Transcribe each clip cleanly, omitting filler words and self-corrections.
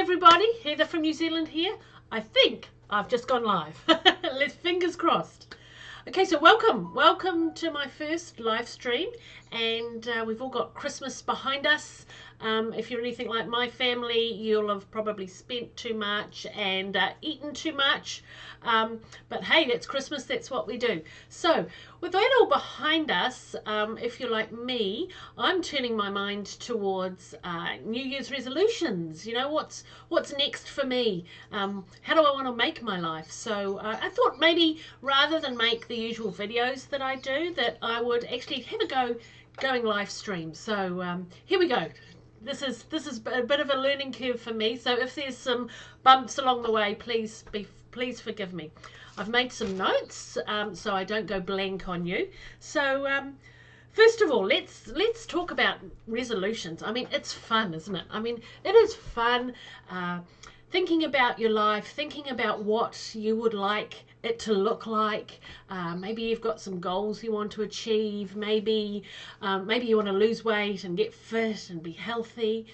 everybody, Heather from New Zealand here. I think I've just gone live. Let's fingers crossed. Okay, so welcome to my first live stream, and we've all got Christmas behind us. If you're anything like my family, you'll have probably spent too much and eaten too much, but hey, that's Christmas, that's what we do. So with that all behind us, if you're like me, I'm turning my mind towards New Year's resolutions. You know, what's next for me? How do I want to make my life? So I thought maybe rather than make the usual videos that I do, that I would actually have a go going live stream. So here we go. This is a bit of a learning curve for me. So if there's some bumps along the way, please forgive me. I've made some notes so I don't go blank on you. So first of all, let's talk about resolutions. I mean, it's fun, isn't it? I mean, it is fun thinking about your life, thinking about what you would like it to look like. Maybe you've got some goals you want to achieve. Maybe you want to lose weight and get fit and be healthy.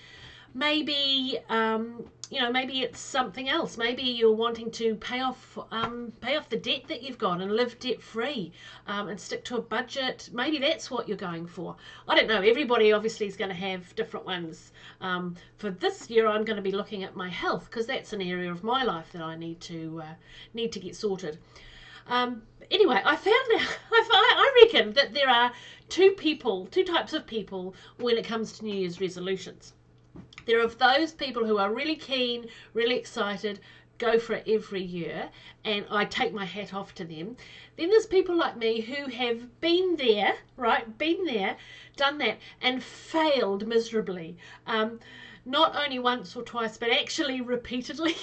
Maybe maybe it's something else. Maybe you're wanting to pay off the debt that you've got and live debt free and stick to a budget. Maybe that's what you're going for. I don't know. Everybody obviously is going to have different ones. For this year, I'm going to be looking at my health because that's an area of my life that I need to get sorted. Anyway, I reckon that there are two types of people when it comes to New Year's resolutions. There are those people who are really keen, really excited, go for it every year, and I take my hat off to them. Then there's people like me who have been there, done that, and failed miserably. Not only once or twice, but actually repeatedly.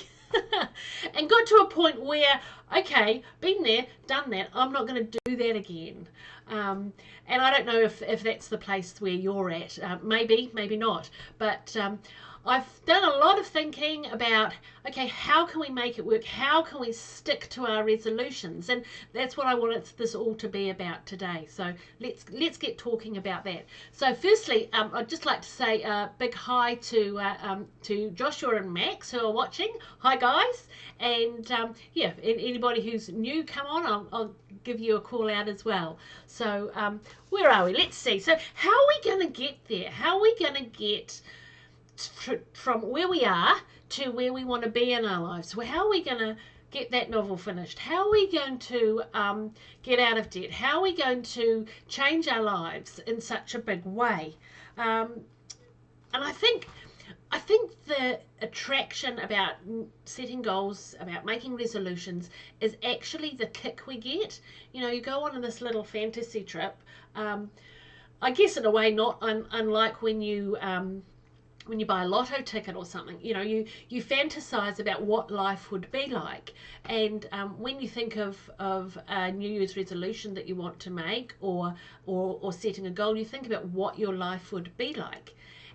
And got to a point where, okay, been there, done that, I'm not going to do that again. And I don't know if that's the place where you're at. Maybe not. But I've done a lot of thinking about, okay, how can we make it work? How can we stick to our resolutions? And that's what I wanted this all to be about today. So let's get talking about that. So firstly, I'd just like to say a big hi to Joshua and Max who are watching. Hi guys. And yeah, anybody who's new, come on, I'll give you a call out as well. So where are we? Let's see. So how are we going to get there? How are we going to get from where we are to where we want to be in our lives? Well, how are we going to get that novel finished? How are we going to get out of debt? How are we going to change our lives in such a big way? And I think the attraction about setting goals, about making resolutions, is actually the kick we get. You know, you go on this little fantasy trip. I guess in a way not unlike when you buy a lotto ticket or something. You know, you fantasize about what life would be like. And when you think of a New Year's resolution that you want to make or setting a goal, you think about what your life would be like.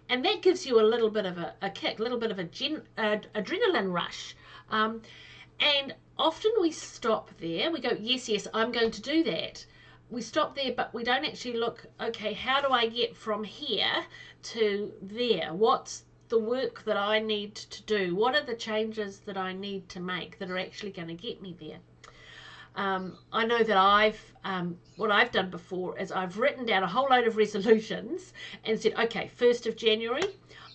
And that gives you a little bit of a kick, a little bit of a adrenaline rush. And often we stop there. We go, yes, I'm going to do that. We stop there, but we don't actually look, okay, how do I get from here to there? What's the work that I need to do? What are the changes that I need to make that are actually going to get me there? I know that what I've done before is I've written down a whole load of resolutions and said, okay, 1st of January,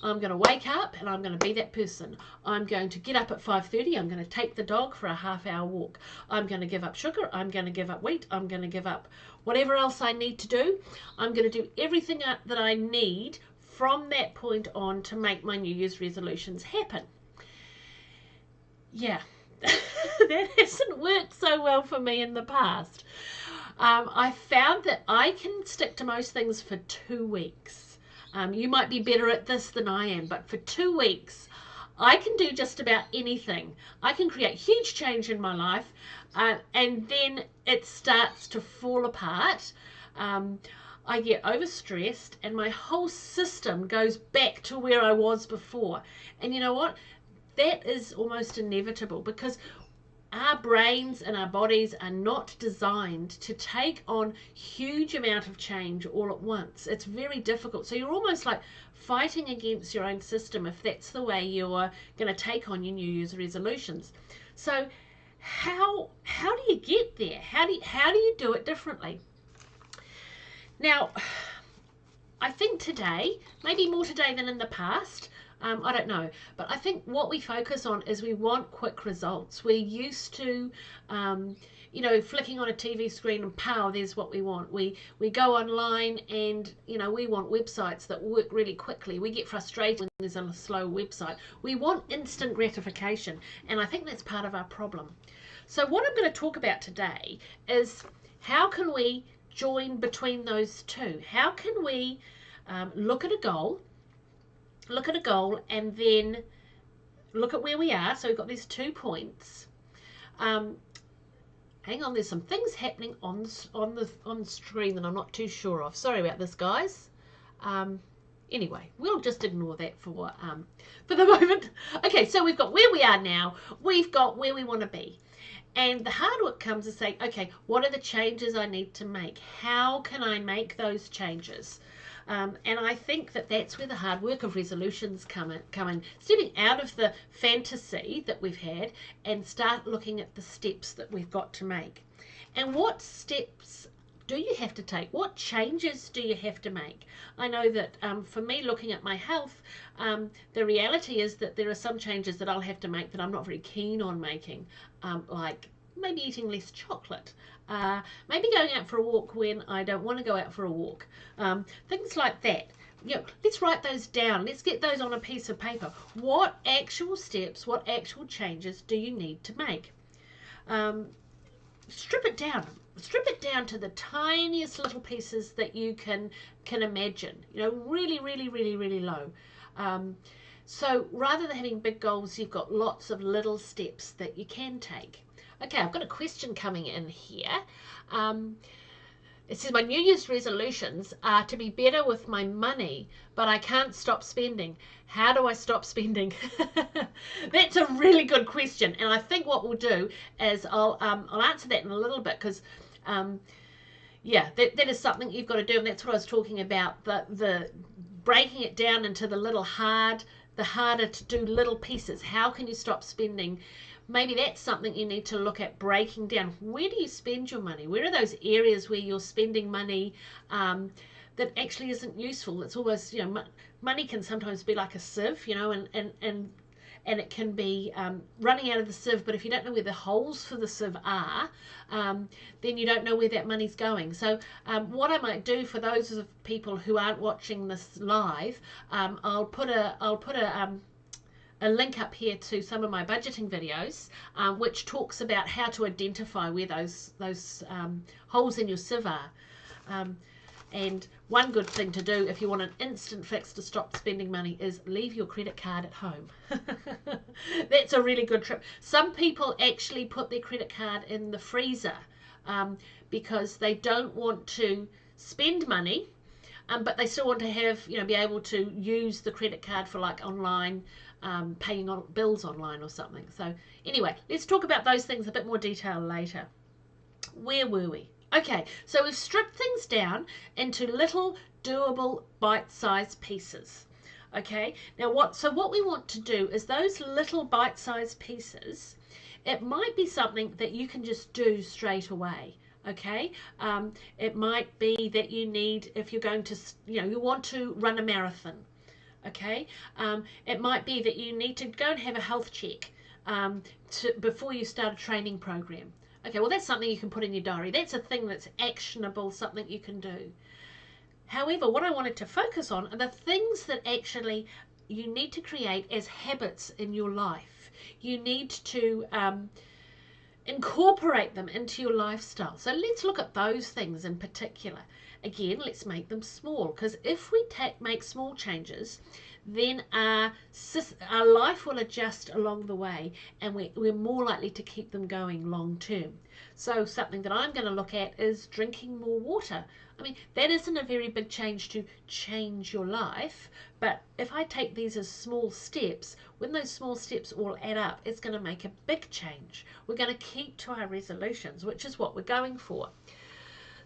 I'm going to wake up and I'm going to be that person. I'm going to get up at 5:30. I'm going to take the dog for a half-hour walk. I'm going to give up sugar. I'm going to give up wheat. I'm going to give up whatever else I need to do. I'm going to do everything that I need from that point on to make my New Year's resolutions happen. Yeah. That hasn't worked so well for me in the past. I found that I can stick to most things for 2 weeks. You might be better at this than I am, but for 2 weeks, I can do just about anything. I can create huge change in my life, and then it starts to fall apart. I get overstressed, and my whole system goes back to where I was before. And you know what? That is almost inevitable, because our brains and our bodies are not designed to take on huge amount of change all at once. It's very difficult. So you're almost like fighting against your own system if that's the way you're going to take on your New Year's resolutions. So how do you get there? How do you do it differently? Now, I think today, maybe more today than in the past, I don't know, but I think what we focus on is we want quick results. We're used to, flicking on a TV screen and pow, there's what we want. We go online and, we want websites that work really quickly. We get frustrated when there's a slow website. We want instant gratification, and I think that's part of our problem. So what I'm going to talk about today is how can we join between those two? How can we look at a goal and then look at where we are? So we've got these 2 points. Hang on, there's some things happening on the screen that I'm not too sure of. Sorry about this, guys. Anyway, we'll just ignore that for the moment. Okay, so we've got where we are now. We've got where we want to be. And the hard work comes to say, okay, what are the changes I need to make? How can I make those changes? And I think that that's where the hard work of resolutions come in. Stepping out of the fantasy that we've had and start looking at the steps that we've got to make. And what steps do you have to take? What changes do you have to make? I know that for me, looking at my health, the reality is that there are some changes that I'll have to make that I'm not very keen on making, like maybe eating less chocolate, maybe going out for a walk when I don't want to go out for a walk, things like that. Let's write those down. Let's get those on a piece of paper. What actual steps, what actual changes do you need to make? Strip it down. Strip it down to the tiniest little pieces that you can imagine. Really, really, really, really low. So rather than having big goals, you've got lots of little steps that you can take. Okay, I've got a question coming in here. It says, my New Year's resolutions are to be better with my money, but I can't stop spending. How do I stop spending? That's a really good question. And I think what we'll do is I'll answer that in a little bit, because that is something you've got to do. And that's what I was talking about, the breaking it down into the harder to do little pieces. How can you stop spending? Maybe that's something you need to look at, breaking down. Where do you spend your money? Where are those areas where you're spending money that actually isn't useful? It's almost, money can sometimes be like a sieve, and it can be running out of the sieve, but if you don't know where the holes for the sieve are, then you don't know where that money's going. So what I might do for those of people who aren't watching this live, I'll put a link up here to some of my budgeting videos, which talks about how to identify where those holes in your sieve are. And one good thing to do if you want an instant fix to stop spending money is leave your credit card at home. That's a really good tip. Some people actually put their credit card in the freezer because they don't want to spend money, but they still want to have, be able to use the credit card for like online paying on bills online or something. So anyway, let's talk about those things in a bit more detail later. Where were we? Okay, so we've stripped things down into little doable bite-sized pieces. Okay, now what we want to do is those little bite-sized pieces, it might be something that you can just do straight away. Okay, it might be that you need, if you're going to, you want to run a marathon. Okay, it might be that you need to go and have a health check before you start a training program. Okay, well, that's something you can put in your diary. That's a thing that's actionable, something you can do. However, what I wanted to focus on are the things that actually you need to create as habits in your life. You need to incorporate them into your lifestyle. So let's look at those things in particular. again, let's make them small, because if we make small changes, then our life will adjust along the way, and we're more likely to keep them going long term. So something that I'm going to look at is drinking more water. I mean, that isn't a very big change to change your life, but if I take these as small steps, when those small steps all add up, it's going to make a big change. We're going to keep to our resolutions, which is what we're going for.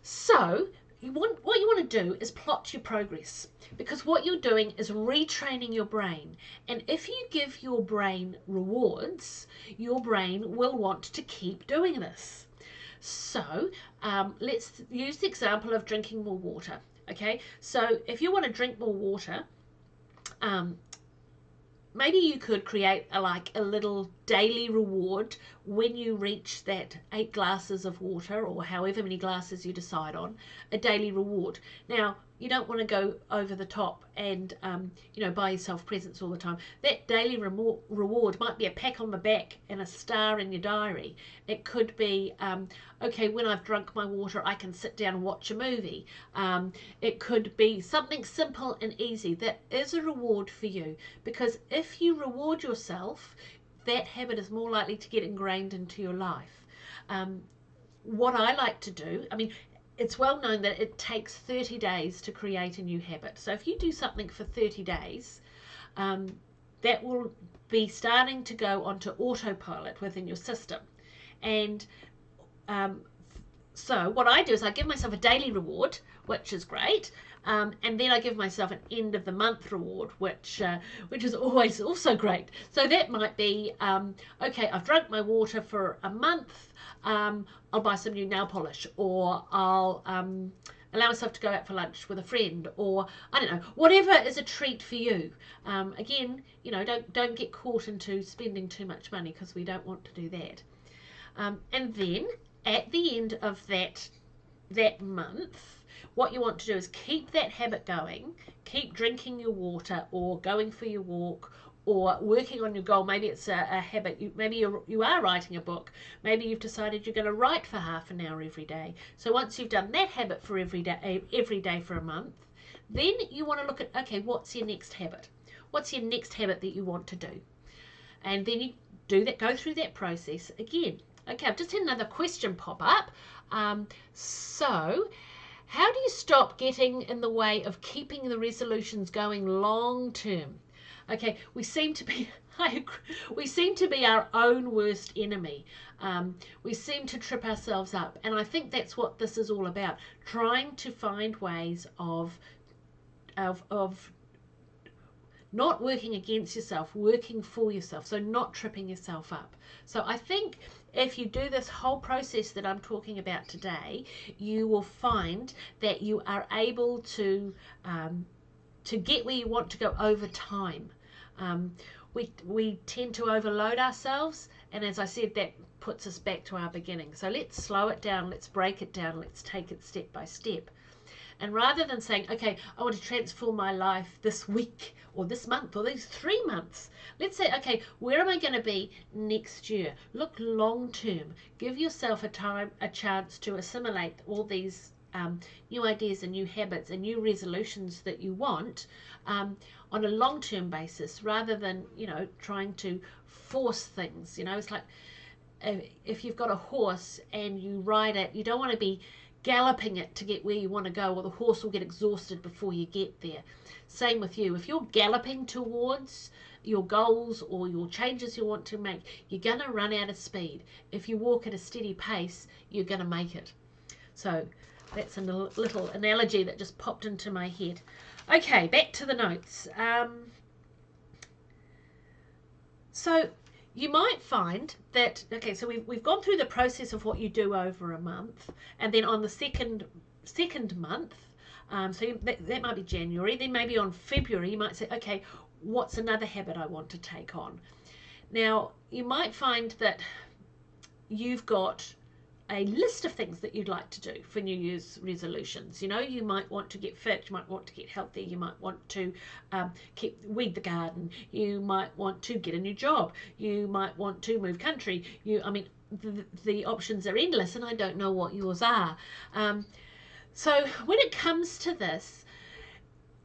So what you want to do is plot your progress, because what you're doing is retraining your brain. And if you give your brain rewards, your brain will want to keep doing this. So let's use the example of drinking more water. Okay, so if you want to drink more water, maybe you could create a little daily reward when you reach that 8 glasses of water, or however many glasses you decide on, a daily reward. Now, you don't want to go over the top and buy yourself presents all the time. That daily reward might be a pat on the back and a star in your diary. It could be, okay, when I've drunk my water, I can sit down and watch a movie. It could be something simple and easy that is a reward for you, because if you reward yourself, that habit is more likely to get ingrained into your life. What I like to do, I mean, it's well known that it takes 30 days to create a new habit. So if you do something for 30 days, that will be starting to go onto autopilot within your system. And so what I do is I give myself a daily reward, which is great. And then I give myself an end of the month reward, which is always also great. So that might be, okay, I've drunk my water for a month, I'll buy some new nail polish, or I'll allow myself to go out for lunch with a friend, or I don't know, whatever is a treat for you. Again, don't get caught into spending too much money, because we don't want to do that. And then at the end of that month, what you want to do is keep that habit going, keep drinking your water, or going for your walk, or working on your goal. Maybe it's a habit. Maybe you are writing a book. Maybe you've decided you're going to write for half an hour every day. So once you've done that habit for every day for a month, then you want to look at, okay, what's your next habit? What's your next habit that you want to do? And then you do that, go through that process again. Okay, I've just had another question pop up. So how do you stop getting in the way of keeping the resolutions going long term? Okay, we seem to be our own worst enemy. We seem to trip ourselves up, and I think that's what this is all about, trying to find ways of not working against yourself, working for yourself, so not tripping yourself up. So I think if you do this whole process that I'm talking about today, you will find that you are able to get where you want to go over time. We tend to overload ourselves, and as I said, that puts us back to our beginning. So let's slow it down, let's break it down, let's take it step by step. And rather than saying, okay, I want to transform my life this week or this month or these 3 months, let's say, okay, where am I going to be next year? Look long term. Give yourself a chance to assimilate all these new ideas and new habits and new resolutions that you want on a long-term basis, rather than trying to force things. It's like if you've got a horse and you ride it, you don't want to be galloping it to get where you want to go, or the horse will get exhausted before you get there. Same with you. If you're galloping towards your goals or your changes you want to make, you're going to run out of speed. If you walk at a steady pace, you're going to make it. So that's a little analogy that just popped into my head. Okay, back to the notes. So you might find that, okay, so we've gone through the process of what you do over a month, and then on the second month, so that might be January, then maybe on February you might say, okay, what's another habit I want to take on? Now, you might find that you've got a list of things that you'd like to do for New Year's resolutions. You might want to get fit, you might want to get healthy, you might want to weed the garden, you might want to get a new job, you might want to move country. The options are endless, and I don't know what yours are. So when it comes to this,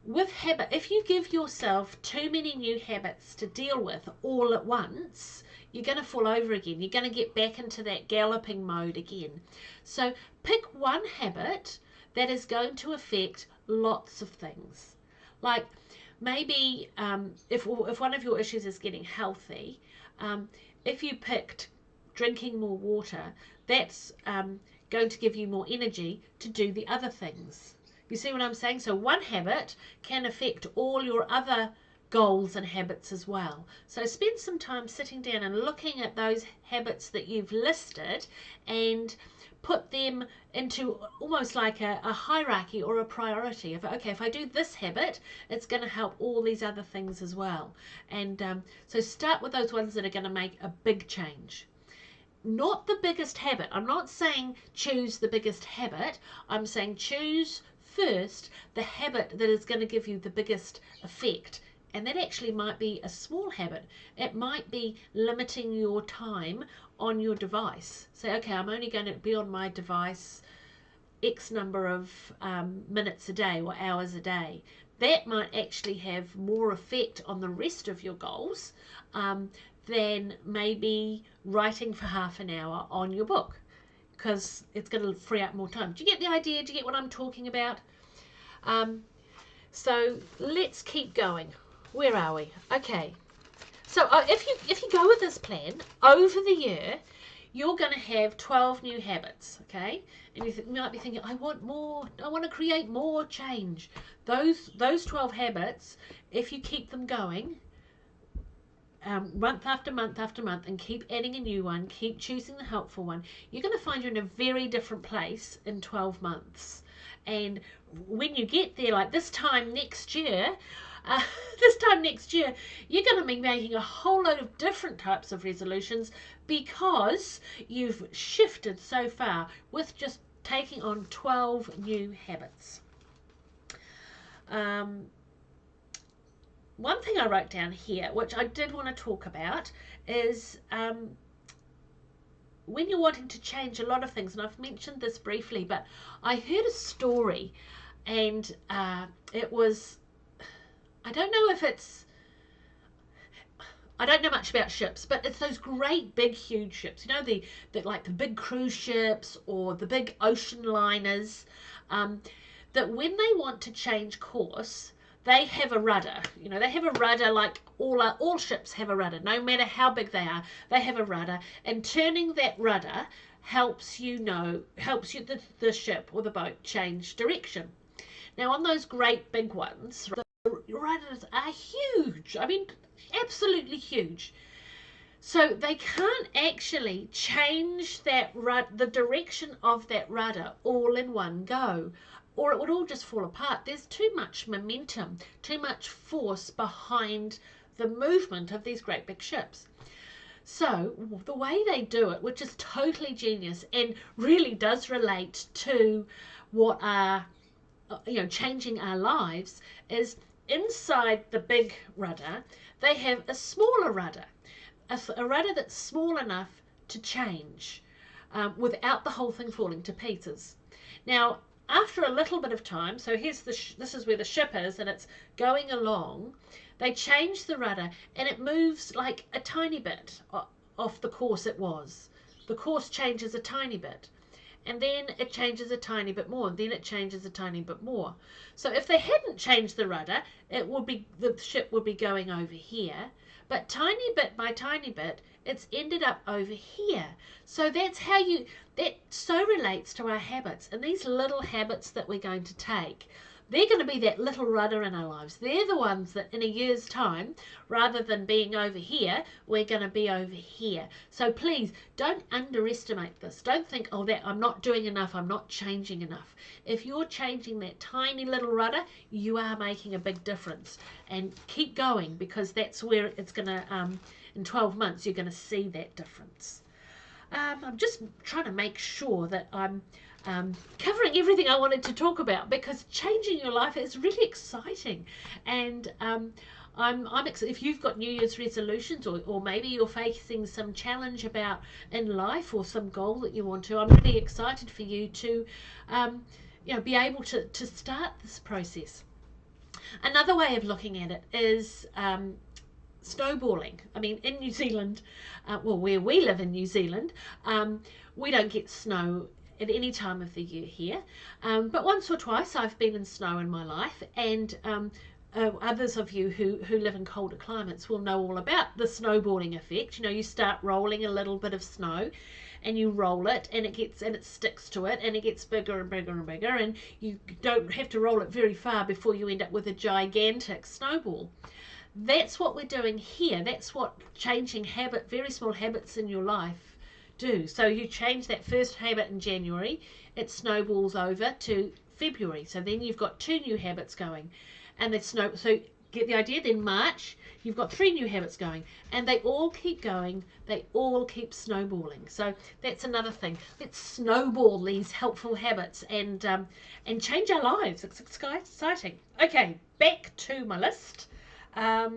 with habit, if you give yourself too many new habits to deal with all at once, you're going to fall over again. You're going to get back into that galloping mode again. So pick one habit that is going to affect lots of things. Like maybe if one of your issues is getting healthy, if you picked drinking more water, that's going to give you more energy to do the other things. You see what I'm saying? So one habit can affect all your other goals and habits as well. So spend some time sitting down and looking at those habits that you've listed and put them into almost like a hierarchy or a priority of, okay, if I do this habit, it's going to help all these other things as well. And so start with those ones that are going to make a big change. Not the biggest habit. I'm not saying choose the biggest habit. I'm saying choose first the habit that is going to give you the biggest effect. And that actually might be a small habit. It might be limiting your time on your device. Say, okay, I'm only going to be on my device X number of minutes a day or hours a day. That might actually have more effect on the rest of your goals than maybe writing for half an hour on your book, because it's going to free up more time. Do you get the idea? Do you get what I'm talking about? So let's keep going. Where are we? Okay. So if you go with this plan over the year, you're going to have 12 new habits, okay? And you might be thinking, I want more. I want to create more change. Those 12 habits, if you keep them going, month after month after month, and keep adding a new one, keep choosing the helpful one, you're going to find you're in a very different place in 12 months. And when you get there, like this time next year, you're going to be making a whole load of different types of resolutions because you've shifted so far with just taking on 12 new habits. One thing I wrote down here, which I did want to talk about, is when you're wanting to change a lot of things, and I've mentioned this briefly, but I heard a story, and it was, I don't know much about ships, but it's those great big huge ships, you know, the like the big cruise ships or the big ocean liners, that when they want to change course, they have a rudder. You know, they have a rudder, like all ships have a rudder. No matter how big they are, they have a rudder. And turning that rudder helps the ship or the boat change direction. Now, on those great big ones, the rudders are huge. I mean, absolutely huge. So they can't actually change the direction of that rudder all in one go, or it would all just fall apart. There's too much momentum, too much force behind the movement of these great big ships. So the way they do it, which is totally genius and really does relate to what are, changing our lives, is inside the big rudder, they have a smaller rudder, a rudder that's small enough to change without the whole thing falling to pieces. Now, after a little bit of time, so this is where the ship is, and it's going along, they change the rudder, and it moves like a tiny bit off the course it was. The course changes a tiny bit, and then it changes a tiny bit more, and then it changes a tiny bit more. So if they hadn't changed the rudder, the ship would be going over here, but tiny bit by tiny bit, it's ended up over here. So that so relates to our habits, and these little habits that we're going to take. They're going to be that little rudder in our lives. They're the ones that in a year's time, rather than being over here, we're going to be over here. So please don't underestimate this. Don't think, oh, that I'm not doing enough, I'm not changing enough. If you're changing that tiny little rudder, you are making a big difference. And keep going, because that's where it's going to, in 12 months, you're going to see that difference. I'm just trying to make sure that I'm covering everything I wanted to talk about, because changing your life is really exciting. And if you've got New Year's resolutions, or maybe you're facing some challenge in life, or some goal that you want to, I'm really excited for you to be able to start this process. Another way of looking at it is snowballing. I mean, in New Zealand, well, where we live in New Zealand, we don't get snow at any time of the year here. But once or twice I've been in snow in my life, and others of you who live in colder climates will know all about the snowballing effect. You start rolling a little bit of snow, and you roll it, and it sticks to it, and it gets bigger and bigger and bigger, and you don't have to roll it very far before you end up with a gigantic snowball. That's what we're doing here. That's what changing very small habits in your life do. So you change that first habit in January, it snowballs over to February. So then you've got 2 new habits going, and so get the idea. Then March, you've got 3 new habits going, and they all keep going. They all keep snowballing. So that's another thing. Let's snowball these helpful habits and change our lives. It's exciting. Okay, back to my list. I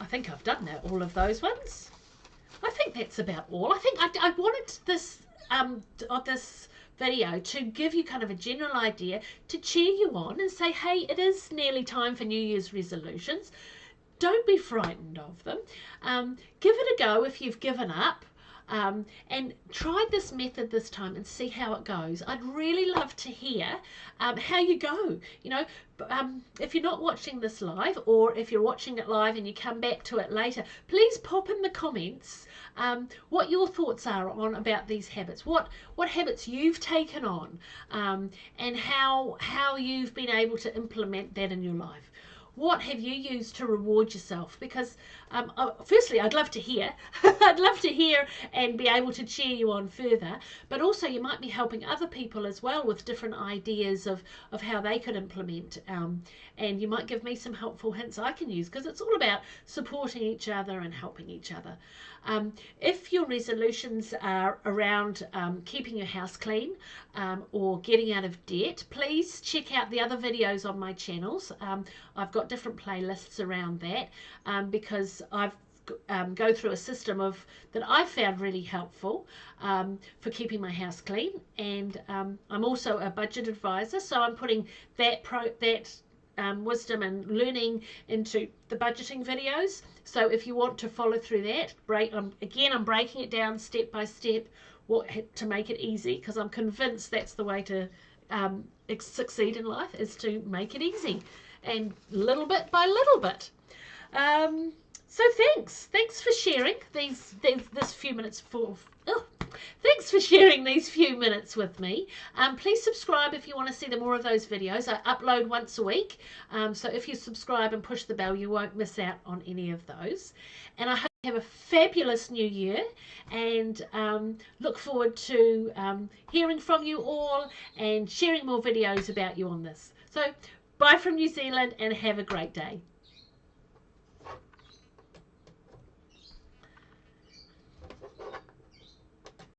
think I've done all of those ones. I think that's about all. I think I wanted this video to give you kind of a general idea, to cheer you on and say, hey, it is nearly time for New Year's resolutions. Don't be frightened of them. Give it a go if you've given up. And try this method this time and see how it goes. I'd really love to hear how you go. If you're not watching this live, or if you're watching it live and you come back to it later, please pop in the comments what your thoughts are about these habits, what habits you've taken on, and how you've been able to implement that in your life. What have you used to reward yourself? Because firstly, I'd love to hear. I'd love to hear and be able to cheer you on further. But also you might be helping other people as well with different ideas of how they could implement. And you might give me some helpful hints I can use, because it's all about supporting each other and helping each other. If your resolutions are around keeping your house clean or getting out of debt, please check out the other videos on my channels. I've got different playlists around that because I've go through a system that I found really helpful for keeping my house clean, and I'm also a budget advisor, so I'm putting that wisdom and learning into the budgeting videos. So if you want to follow through that, I'm breaking it down step by step to make it easy, because I'm convinced that's the way to succeed in life, is to make it easy, and little bit by little bit. So thanks for sharing this few minutes thanks for sharing these few minutes with me. Please subscribe if you want to see more of those videos. I upload once a week, so if you subscribe and push the bell, you won't miss out on any of those. And I hope you have a fabulous new year, and look forward to hearing from you all and sharing more videos about you on this. So bye from New Zealand, and have a great day.